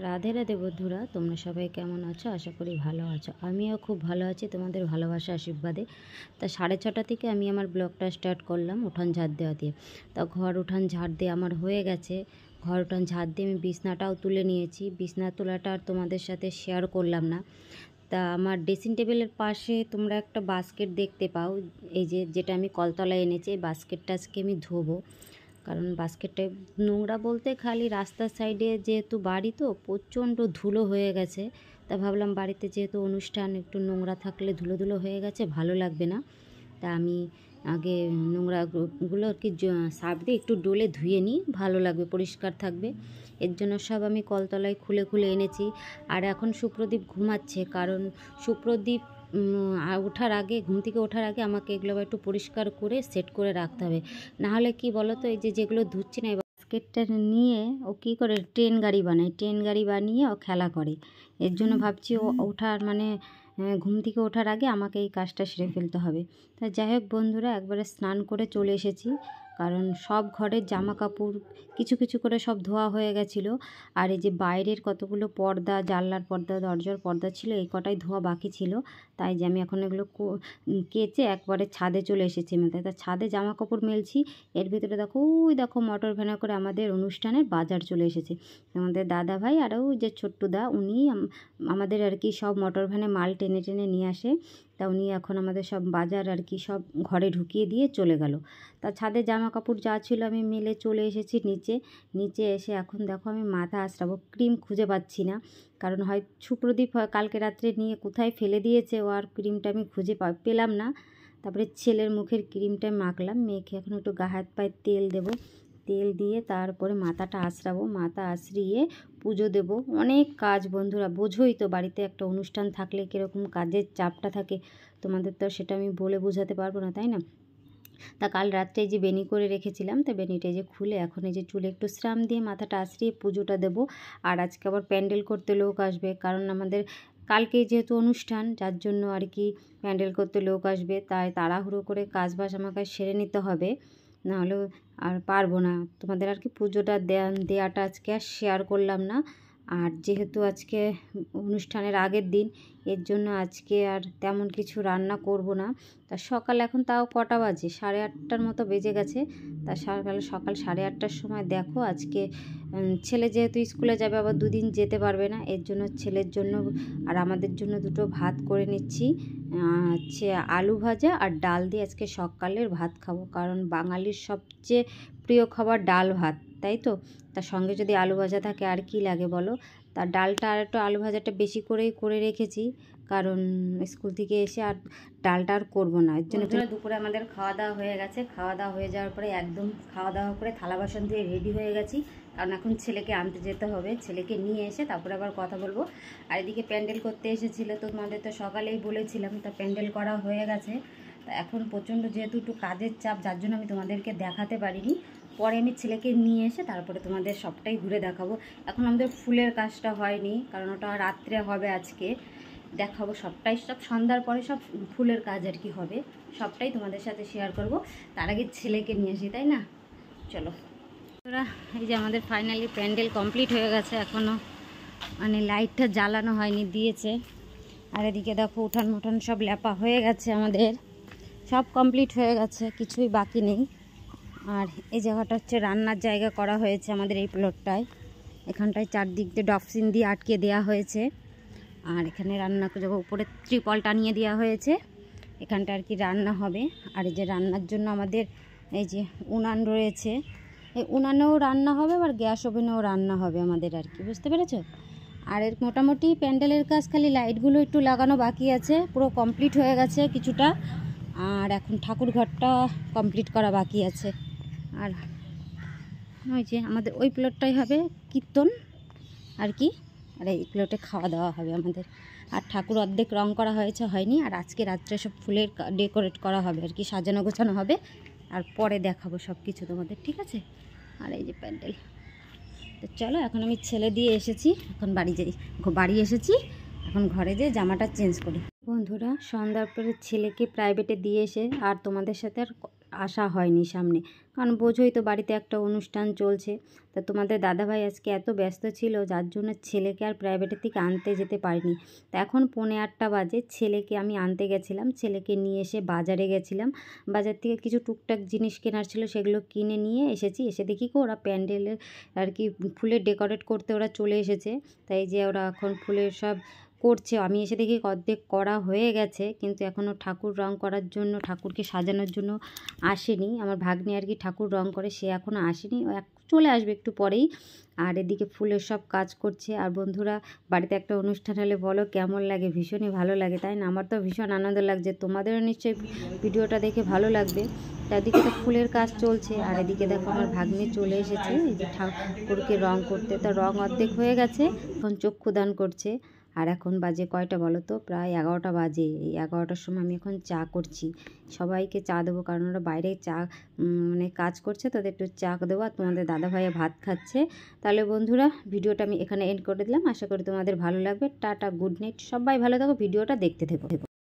রাধে রাধে বন্ধুরা, তোমরা সবাই কেমন আছো? আশা করি ভালো আছো। আমিও খুব ভালো আছি তোমাদের ভালোবাসা আশীর্বাদে। তা 6:30 থেকে আমি আমার ব্লগটা স্টার্ট করলাম উঠান ঝাড় দেওয়া দিয়ে। তা ঘর উঠান ঝাড় দিয়ে আমার হয়ে গেছে। ঘর উঠান ঝাড় দিয়ে আমি বিছনাটাও তুলে নিয়েছি। বিছনা তোলাটা আর তোমাদের সাথে শেয়ার করলাম না। তা আমার ড্রেসিং টেবিলের পাশে তোমরা একটা বাস্কেট দেখতে পাও, এই যেটা আমি কলতলায় এনেছি। এই বাস্কেটটা আজকে আমি ধোবো, কারণ বাস্কেটটা নোংরা বলতে খালি রাস্তার সাইডে যেহেতু বাড়ি তো প্রচণ্ড ধুলো হয়ে গেছে। তা ভাবলাম বাড়িতে যেহেতু অনুষ্ঠান, একটু নোংরা থাকলে ধুলো ধুলো হয়ে গেছে ভালো লাগবে না। তা আমি আগে নোংরাগুলো আর কি সার্ফ দিয়ে একটু ডোলে ধুয়ে নিই, ভালো লাগবে, পরিষ্কার থাকবে। এর জন্য সব আমি কলতলায় খুলে খুলে এনেছি। আর এখন সুপ্রদীপ ঘুমাচ্ছে, কারণ সুপ্রদীপ ওঠার আগে, ঘুম থেকে ওঠার আগে আমাকে এগুলো একটু পরিষ্কার করে সেট করে রাখতে হবে। নাহলে কি বলো তো, এই যেগুলো ধুচ্ছি না, এই বাস্কেটটা নিয়ে ও কী করে ট্রেন গাড়ি বানায়, ট্রেন গাড়ি বানিয়ে ও খেলা করে। এর জন্য ভাবছি ও ওঠার ঘুম থেকে ওঠার আগে আমাকে এই কাজটা সেরে ফেলতে হবে। তা যাই হোক বন্ধুরা, একবারে স্নান করে চলে এসেছি, কারণ সব ঘরের জামা কাপড় কিছু কিছু করে সব ধোয়া হয়ে গেছিলো। আর এই যে বাইরের কতগুলো পর্দা, জানলার পর্দা, দরজার পর্দা ছিল, এই কটাই ধোয়া বাকি ছিল। তাই যে আমি এখন এগুলো কেচে একবারে ছাদে চলে এসেছি মেলতে। তা ছাদে জামা কাপড় মেলছি, এর ভিতরে দেখো ওই দেখো মোটর ভ্যানে করে আমাদের অনুষ্ঠানের বাজার চলে এসেছে। আমাদের দাদা ভাই আর ওই যে ছোট্টুদা, উনি আমাদের আর কি সব মোটর ভ্যানে মাল টেনে টেনে নিয়ে আসে। তা উনি এখন আমাদের সব বাজার আর কি সব ঘরে ঢুকিয়ে দিয়ে চলে গেল। তা ছাদে জামা কাপড় যা ছিল আমি মেলে চলে এসেছি নিচে এসে এখন দেখো আমি মাথা আঁচড়াবো। ক্রিম খুঁজে পাচ্ছি না, কারণ হয় সুপ্রদীপ হয় কালকে রাত্রে নিয়ে কোথায় ফেলে দিয়েছে, ও আর ক্রিমটা আমি খুঁজে পেলাম না। তারপরে ছেলের মুখের ক্রিমটা মাখলাম, মেখে এখন একটু গা হাত পায়ে তেল দেবো। তেল দিয়ে তারপরে মাথাটা আঁচড়াবো, মাথা আঁচড়িয়ে পুজো দেব। অনেক কাজ বন্ধুরা, বোঝোই তো বাড়িতে একটা অনুষ্ঠান থাকলে কীরকম কাজের চাপটা থাকে, তোমাদের তো সেটা আমি বলে বোঝাতে পারবো না, তাই না? তা কাল রাত্রে এই যে বেনি করে রেখেছিলাম, তা বেনিটা যে খুলে এখন এই যে চুলে একটু শ্রাম দিয়ে মাথাটা আঁচড়িয়ে পুজোটা দেবো। আর আজকে আবার প্যান্ডেল করতে লোক আসবে, কারণ আমাদের কালকে যেহেতু অনুষ্ঠান, যার জন্য আর কি প্যান্ডেল করতে লোক আসবে। তাই তাড়াহুড়ো করে কাজবাজ আমাকে সেরে নিতে হবে, নাহলে আর পারবো না। তোমাদের আর কি পুজোটা দেওয়াটা আজকে আর শেয়ার করলাম না। আর যেহেতু আজকে অনুষ্ঠানের আগের দিন, এর জন্য আজকে আর তেমন কিছু রান্না করব না। তা সকাল এখন তাও কটা বাজে, 8:30 মতো বেজে গেছে। তা সকাল 8:30টার সময় দেখো আজকে ছেলে যেহেতু স্কুলে যাবে, আবার দুদিন যেতে পারবে না, এর জন্য ছেলের জন্য আর আমাদের জন্য দুটো ভাত করে নিচ্ছি। হচ্ছে আলু ভাজা আর ডাল দিয়ে আজকে সকালের ভাত খাবো, কারণ বাঙালির সবচেয়ে প্রিয় খাবার ডাল ভাত, তাই তো? তার সঙ্গে যদি আলু ভাজা থাকে আর কি লাগে বলো। তার ডালটা আর একটু আলু ভাজাটা বেশি করেই করে রেখেছি, কারণ স্কুল থেকে এসে আর ডালটা আর করবো না। এর জন্য দুপুরে আমাদের খাওয়া দাওয়া হয়ে গেছে। খাওয়া দাওয়া হয়ে যাওয়ার পরে একদম খাওয়া দাওয়া করে থালা বাসন দিয়ে রেডি হয়ে গেছি, কারণ এখন ছেলেকে আনতে যেতে হবে। ছেলেকে নিয়ে এসে তারপরে আবার কথা বলবো। আর এদিকে প্যান্ডেল করতে এসেছিলো, তো তোমাদের তো সকালেই বলেছিলাম, তা প্যান্ডেল করা হয়ে গেছে। তা এখন প্রচণ্ড যেহেতু একটু কাজের চাপ, যার জন্য আমি তোমাদেরকে দেখাতে পারিনি। পরে আমি ছেলেকে নিয়ে এসে তারপরে তোমাদের সবটাই ঘুরে দেখাবো। এখন আমাদের ফুলের কাজটা হয়নি, কারণ ওটা রাত্রে হবে আজকে, দেখাবো সবটাই। সব সন্ধ্যার পরে সব ফুলের কাজ আর কি হবে, সবটাই তোমাদের সাথে শেয়ার করব। তার আগে ছেলেকে নিয়ে আসি, তাই না? চলো তোরা, এই যে আমাদের ফাইনালি প্যান্ডেল কমপ্লিট হয়ে গেছে, এখনও লাইটটা জ্বালানো হয়নি, দিয়েছে। আর এদিকে দেখো উঠান মুঠান সব লেপা হয়ে গেছে, আমাদের সব কমপ্লিট হয়ে গেছে, কিছুই বাকি নেই। আর এই জায়গাটা হচ্ছে রান্নার জায়গা করা হয়েছে আমাদের এই প্লটটায়। এখানটায় চারদিক দিয়ে ডফসিন দিয়ে আটকে দেওয়া হয়েছে। আর এখানে রান্না যাবো, উপরে ত্রিপল টানিয়ে দেওয়া হয়েছে, এখানটা আর কি রান্না হবে। আর এই যে রান্নার জন্য আমাদের এই যে উনান রয়েছে, এই উনানেও রান্না হবে, আবার গ্যাস ওভেনেও রান্না হবে আমাদের আর কি, বুঝতে পেরেছো? আর এর মোটামুটি প্যান্ডেলের কাজ, খালি লাইটগুলো একটু লাগানো বাকি আছে, পুরো কমপ্লিট হয়ে গেছে কিছুটা। আর এখন ঠাকুর ঘরটা কমপ্লিট করা বাকি আছে। আর ওই যে আমাদের ওই প্লটটাই হবে কীর্তন আর কি, আর এই প্লটে খাওয়া দাওয়া হবে আমাদের। আর ঠাকুর অর্ধেক রং করা হয়েছে, হয়নি। আর আজকে রাত্রে সব ফুলের ডেকোরেট করা হবে আর কি, সাজানো গোছানো হবে। আর পরে দেখাবো সব কিছু তোমাদের, ঠিক আছে? আর এই যে প্যান্ডেল। তো চলো, এখন আমি ছেলে দিয়ে এসেছি, এখন বাড়ি এসেছি, এখন ঘরে যেয়ে জামাটা চেঞ্জ করি। বন্ধুরা, সন্ধ্যার পরে ছেলেকে প্রাইভেটে দিয়ে এসে আর তোমাদের সাথে আর আসা হয়নি সামনে, কারণ বোঝোই তো বাড়িতে একটা অনুষ্ঠান চলছে। তা তোমাদের দাদাভাই আজকে এত ব্যস্ত ছিল যার জন্য ছেলেকে আর প্রাইভেটের থেকে আনতে যেতে পারিনি। তা এখন 7:45 বাজে, ছেলেকে আমি আনতে গেছিলাম, ছেলেকে নিয়ে এসে বাজারে গেছিলাম। বাজার থেকে কিছু টুকটাক জিনিস কেনার ছিল, সেগুলো কিনে নিয়ে এসেছি। এসে দেখি কি ওরা প্যান্ডেলের আর কি ফুলের ডেকোরেট করতে ওরা চলে এসেছে। তাই যে ওরা এখন ফুলের সব করছে, আমি এসে দেখি অর্ধেক করা হয়ে গেছে, কিন্তু এখনও ঠাকুর রং করার জন্য, ঠাকুরকে সাজানোর জন্য আসেনি। আমার ভাগ্নে আর কি ঠাকুর রং করে, সে এখনও আসেনি, ও চলে আসবে একটু পরেই। আর এদিকে ফুলের সব কাজ করছে। আর বন্ধুরা, বাড়িতে একটা অনুষ্ঠান হলে বলো কেমন লাগে? ভীষণই ভালো লাগে, তাই না? আমার তো ভীষণ আনন্দ লাগছে, তোমাদেরও নিশ্চয়ই ভিডিওটা দেখে ভালো লাগবে। এদিকে তো ফুলের কাজ চলছে, আর এদিকে দেখো আমার ভাগ্নে চলে এসেছে এই যে ঠাকুরকে রং করতে। তো রং অর্ধেক হয়ে গেছে, এখন চক্ষুদান করছে। আর এখন বাজে কয়টা বলো তো? প্রায় 11টা বাজে। এই 11টার সময় আমি এখন চা করছি, সবাইকে চা দেবো, কারণ ওরা বাইরে চা মানে কাজ করছে, তাদের একটু চা দেবো। আর তোমাদের দাদাভাইয়া ভাত খাচ্ছে। তাহলে বন্ধুরা, ভিডিওটা আমি এখানে এন্ড করে দিলাম। আশা করি তোমাদের ভালো লাগবে। টাটা, গুড নাইট, সবাই ভালো থাকো, ভিডিওটা দেখতে থেকো।